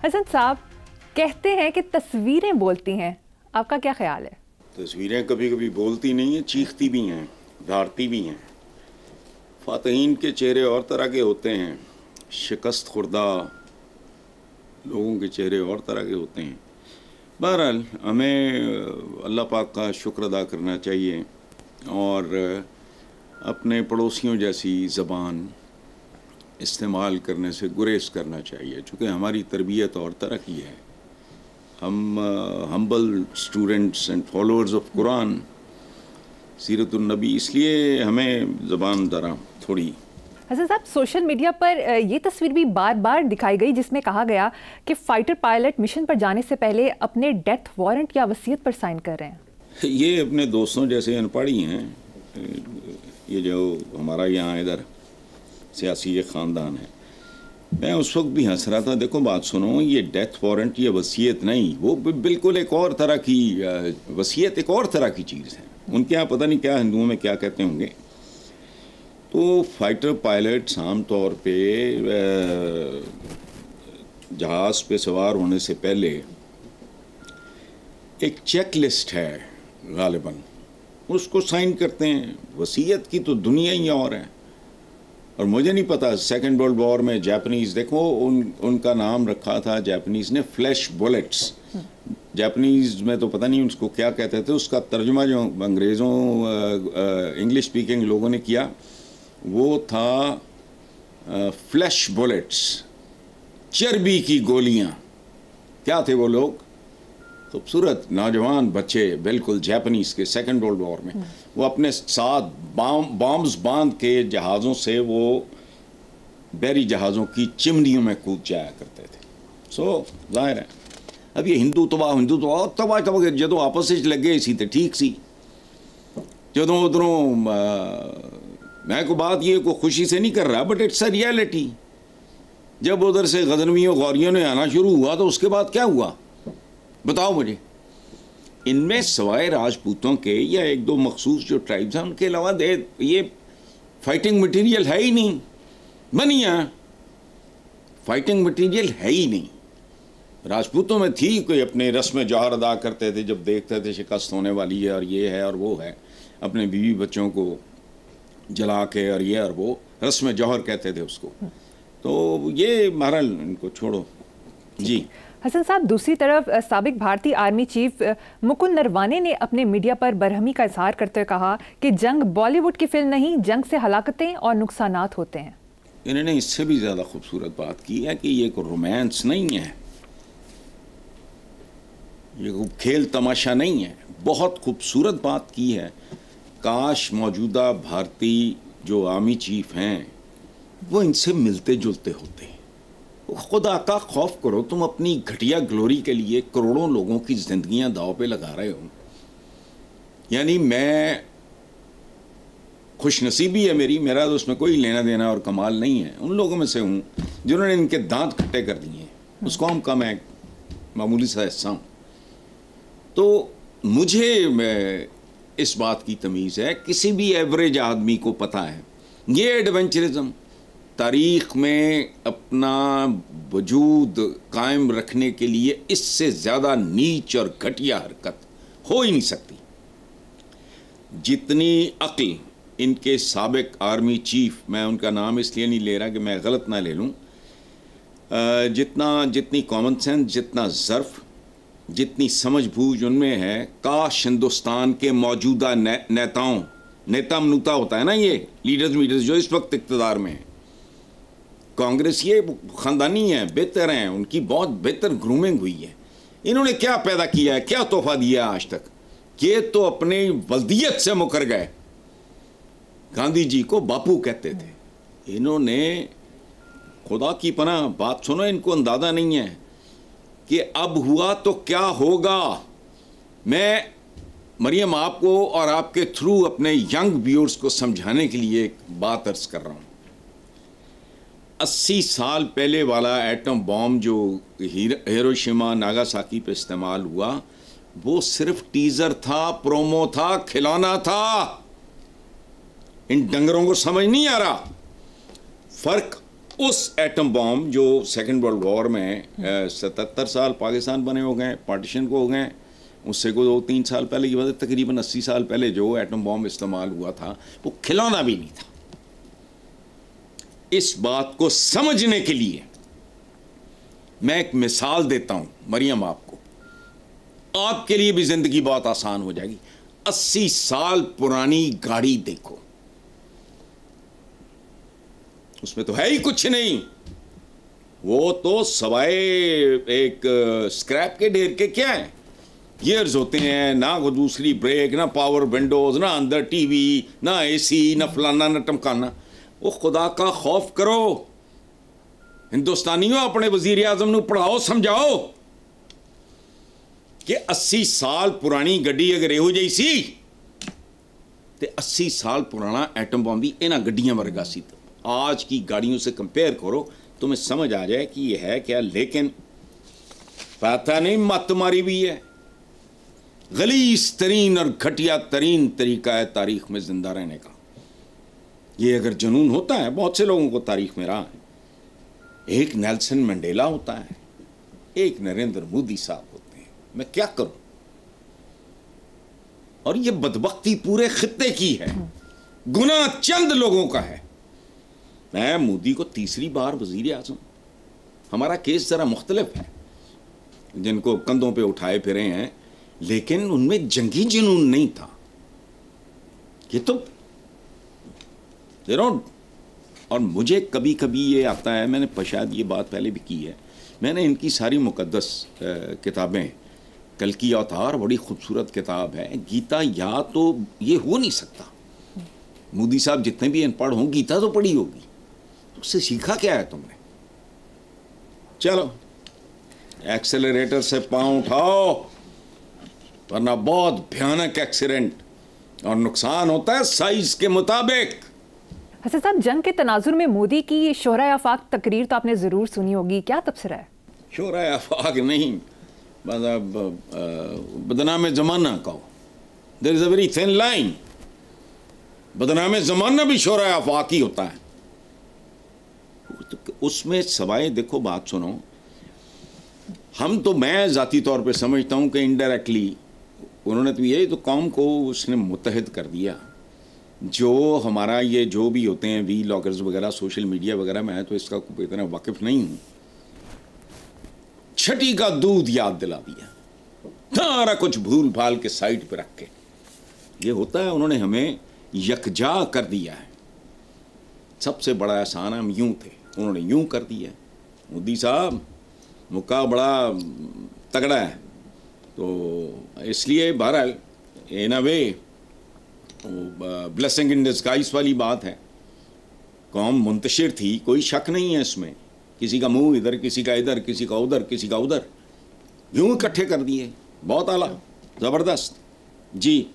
हसन साहब कहते हैं कि तस्वीरें बोलती हैं, आपका क्या ख्याल है? तस्वीरें कभी कभी बोलती नहीं है, चीखती भी हैं, धारती भी हैं। फ़ातहीन के चेहरे और तरह के होते हैं, शिकस्त खुर्दा लोगों के चेहरे और तरह के होते हैं। बहरहाल हमें अल्लाह पाक का शुक्र अदा करना चाहिए और अपने पड़ोसियों जैसी ज़बान इस्तेमाल करने से गुरेज करना चाहिए, चूँकि हमारी तरबियत और तरह की है। हम humble students and followers of Quran सीरतुन नबी, इसलिए हमें ज़बान ज़रा थोड़ी। हसन साहब, सोशल मीडिया पर ये तस्वीर भी बार बार दिखाई गई जिसमें कहा गया कि फाइटर पायलट मिशन पर जाने से पहले अपने डेथ वारंट या वसीयत पर साइन कर रहे हैं। ये अपने दोस्तों जैसे अनपढ़ी हैं। ये जो हमारा यहाँ इधर सियासी ये ख़ानदान है, मैं उस वक्त भी हंस रहा था। देखो बात सुनो, ये डेथ वारंट ये वसीयत नहीं, वो बिल्कुल एक और तरह की वसीयत, एक और तरह की चीज़ है। उनके यहाँ पता नहीं क्या हिंदुओं में क्या कहते होंगे। तो फाइटर पायलट्स आम तौर पे जहाज़ पे सवार होने से पहले एक चेक लिस्ट है गालिबन, उसको साइन करते हैं। वसीयत की तो दुनिया ही और है। और मुझे नहीं पता, सेकेंड वर्ल्ड वॉर में जापानीज़, देखो उनका नाम रखा था जापानीज़ ने फ्लैश बुलेट्स। जापानीज़ में तो पता नहीं उसको क्या कहते थे, उसका तर्जुमा जो अंग्रेज़ों इंग्लिश स्पीकिंग लोगों ने किया वो था फ्लैश बुलेट्स, चर्बी की गोलियां। क्या थे वो लोग? खूबसूरत नौजवान बच्चे, बिल्कुल जापानीज़ के सेकेंड वर्ल्ड वॉर में। वो अपने साथ बॉम्ब्स बांध के जहाज़ों से वो बहरी जहाज़ों की चिमनियों में कूद जाया करते थे। सो जाहिर है अब ये हिंदू तबाह जो आपस में लगे सी तो ठीक सी, जो उधरों मैं को बात ये को खुशी से नहीं कर रहा, बट इट्स अ रियलिटी। जब उधर से गजनवियों गौरियों ने आना शुरू हुआ तो उसके बाद क्या हुआ बताओ मुझे। इनमें सवाए राजपूतों के या एक दो मखसूस जो ट्राइब्स हैं, उनके अलावा ये फाइटिंग मटेरियल है ही नहीं। बनिया फाइटिंग मटेरियल है ही नहीं। राजपूतों में थी, कोई अपने रस्म जौहर अदा करते थे जब देखते थे शिकस्त होने वाली है और ये है और वो है, अपने बीवी बच्चों को जला के और ये और वो, रस्म जौहर कहते थे उसको। तो ये महरल इनको छोड़ो जी। हसन साहब, दूसरी तरफ साबिक भारतीय आर्मी चीफ मुकुंद नरवाने ने अपने मीडिया पर बरहमी का इजहार करते हुए कहा कि जंग बॉलीवुड की फिल्म नहीं, जंग से हलाकतें और नुकसानात होते हैं। इन्होंने इससे भी ज़्यादा खूबसूरत बात की है कि ये कोई रोमांस नहीं है, ये कोई खेल तमाशा नहीं है। बहुत खूबसूरत बात की है। काश मौजूदा भारतीय जो आर्मी चीफ हैं वो इनसे मिलते जुलते होते। खुदा का खौफ करो, तुम अपनी घटिया ग्लोरी के लिए करोड़ों लोगों की जिंदगियां दांव पे लगा रहे हो। यानी मैं खुशनसीबी है मेरा तो उसमें कोई लेना देना और कमाल नहीं है। उन लोगों में से हूँ जिन्होंने इनके दांत खट्टे कर दिए हैं, उस कौम का मैं मामूली सा हिस्सा हूँ। तो मुझे इस बात की तमीज़ है, किसी भी एवरेज आदमी को पता है ये एडवेंचरिज्म तारीख़ में अपना वजूद कायम रखने के लिए इससे ज़्यादा नीच और घटिया हरकत हो ही नहीं सकती। जितनी अक्ल इनके साबिक आर्मी चीफ, मैं उनका नाम इसलिए नहीं ले रहा कि मैं गलत ना ले लूँ, जितनी कॉमन सेंस, जितना ज़र्फ़, जितनी समझ बूझ उनमें है, काश हिंदुस्तान के मौजूदा नेता मनुता होता है ना, ये लीडर्स जो इस वक्त इक़्तिदार में हैं, कांग्रेस ये ख़ानदानी है, बेहतर हैं, उनकी बहुत बेहतर ग्रूमिंग हुई है। इन्होंने क्या पैदा किया है, क्या तोहफा दिया आज तक? ये तो अपने वल्दियत से मुकर गए। गांधी जी को बापू कहते थे। इन्होंने, खुदा की पनाह बात सुनो, इनको अंदाज़ा नहीं है कि अब हुआ तो क्या होगा। मैं मरियम आपको और आपके थ्रू अपने यंग व्यूअर्स को समझाने के लिए एक बात अर्ज कर रहा हूँ। 80 साल पहले वाला एटम बॉम्ब जो हिरोशिमा नागासाकी पे इस्तेमाल हुआ, वो सिर्फ टीजर था, प्रोमो था, खिलौना था। इन डंगरों को समझ नहीं आ रहा। फर्क उस एटम बॉम्ब जो सेकेंड वर्ल्ड वॉर में 77 साल पाकिस्तान बने हो गए, पार्टीशन को हो गए, उससे को 2-3 साल पहले की बात है, तकरीबन 80 साल पहले जो एटम बॉम्ब इस्तेमाल हुआ था वो खिलौना भी नहीं था। इस बात को समझने के लिए मैं एक मिसाल देता हूं मरियम, आपके लिए भी जिंदगी बहुत आसान हो जाएगी। 80 साल पुरानी गाड़ी देखो, उसमें तो है ही कुछ नहीं, वो तो सवाए एक स्क्रैप के ढेर के क्या है, गियर्स होते हैं ना, वो दूसरी ब्रेक ना, पावर विंडोज ना, अंदर टीवी ना, एसी ना, फलाना ना टमकाना। वो खुदा का खौफ करो, हिंदुस्तानियों अपने वजीर आजम नूं पढ़ाओ समझाओ कि 80 साल पुरानी गड्डी अगर एहो जी सी तो 80 साल पुराना एटम बॉम्ब भी इन्हां गड्डियां वर्गा सी। आज की गाड़ियों से कंपेयर करो, तुम्हें समझ आ जाए कि यह है क्या। लेकिन पता नहीं मत मारी भी है, गलीस तरीन और घटिया तरीन तरीका है तारीख में जिंदा रहने का। ये अगर जुनून होता है, बहुत से लोगों को तारीख में रहा है, एक नेल्सन मंडेला होता है, एक नरेंद्र मोदी साहब होते हैं, मैं क्या करूं। और ये बदबख्ती पूरे खित्ते की है, गुनाह चंद लोगों का है। मैं मोदी को तीसरी बार वजीर आजम, हमारा केस जरा मुख्तलिफ है, जिनको कंधों पे उठाए फिरे हैं, लेकिन उनमें जंगी जुनून नहीं था। ये तो और मुझे कभी कभी ये आता है, मैंने शायद ये बात पहले भी की है, मैंने इनकी सारी मुकद्दस किताबें, कल की अवतार बड़ी खूबसूरत किताब है, गीता या तो ये हो नहीं सकता। मोदी साहब जितने भी अनपढ़ हों, गीता तो पढ़ी होगी, उससे सीखा क्या है तुमने। चलो एक्सेलरेटर से पांव उठाओ, वरना बहुत भयानक एक्सीडेंट और नुकसान होता है साइज के मुताबिक। हसन साहब, जंग के तनाजुर में मोदी की शोहरा आफाक तकरीर तो आपने ज़रूर सुनी होगी, क्या तबसरा है? शोहरा आफाक नहीं, बदनाम ज़माना कहो, there is a very thin line. बदनाम ज़माना भी शोहरा आफाक ही होता है। उसमें सवाए देखो, बात सुनो, हम तो, मैं ज़ाती तौर पे समझता हूँ कि इनडायरेक्टली उन्होंने तो यही तो कौम को उसने मुत्तहिद कर दिया। जो हमारा ये जो भी होते हैं वी लॉगर्स वगैरह, सोशल मीडिया वगैरह, मैं तो इसका इतना वाकिफ नहीं हूँ। छठी का दूध याद दिला दिया, सारा कुछ भूल भाल के साइड पे रख के। ये होता है, उन्होंने हमें यकजा कर दिया है। सबसे बड़ा एहसान हम यूं थे, उन्होंने यूं कर दिया। मोदी साहब मुक्का बड़ा तगड़ा है, तो इसलिए बहरहाल इन अ वे ब्लेसिंग इन डिस्गाइज वाली बात है। कौम मुंतशिर थी, कोई शक नहीं है इसमें, किसी का मुंह इधर, किसी का इधर, किसी का उधर, किसी का उधर, यूं इकट्ठे कर दिए। बहुत आला, ज़बरदस्त जी।